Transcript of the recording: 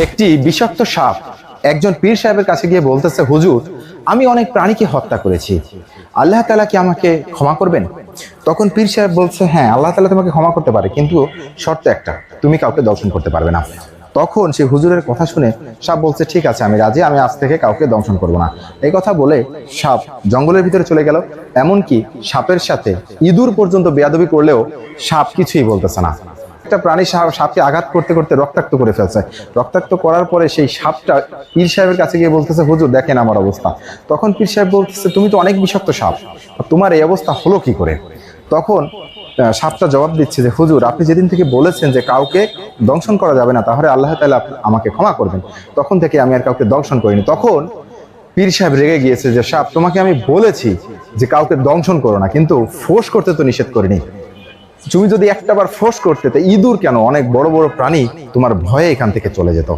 একটি বিষাক্ত সাপ একজন পীর সাহেবের কাছে গিয়ে বলতেছে, হুজুর আমি অনেক প্রাণীকে হত্যা করেছি, আল্লাহ তাআলা কি আমাকে ক্ষমা করবেন? তখন পীর সাহেব বলছে, হ্যাঁ আল্লাহ তাআলা তোমাকে ক্ষমা করতে পারে, কিন্তু শর্ত একটা, তুমি কাউকে দংশন করতে পারবে না। তখন সে হুজুরের কথা শুনে সাপ বলছে, ঠিক আছে আমি রাজি, আমি আজ থেকে কাউকে দংশন করব না। এই কথা বলে সাপ জঙ্গলের ভিতরে চলে গেল। এমনকি সাপের সাথে ইঁদুর পর্যন্ত বেয়াদবি করলেও সাপ কিছুই বলতেছে না। একটা প্রাণী সাপকে আঘাত করতে করতে রক্তাক্ত করে ফেলছে। রক্তাক্ত করার পরে সেই সাপটা পীর সাহেবের কাছে গিয়ে বলতেছে, হুজুর দেখেন আমার অবস্থা। তখন পীর সাহেব বলতেছে, তুমি তো অনেক বিষাক্ত সাপ, তোমার এই অবস্থা হলো কি করে? তখন সাপটা জবাব দিচ্ছে যে, হুজুর আপনি যেদিন থেকে বলেছেন যে কাউকে দংশন করা যাবে না, তাহলে আল্লাহ তাআলা আমাকে ক্ষমা করবেন, তখন থেকে আমি আর কাউকে দংশন করিনি। তখন পীর সাহেব রেগে গিয়েছে যে, সাপ তোমাকে আমি বলেছি যে কাউকে দংশন করো না, কিন্তু ফোঁস করতে তো নিষেধ করিনি। তুমি যদি একটাবার ফোঁস করতে, তো ইঁদুর কেন, অনেক বড় বড় প্রাণী তোমার ভয়ে এখান থেকে চলে যেত।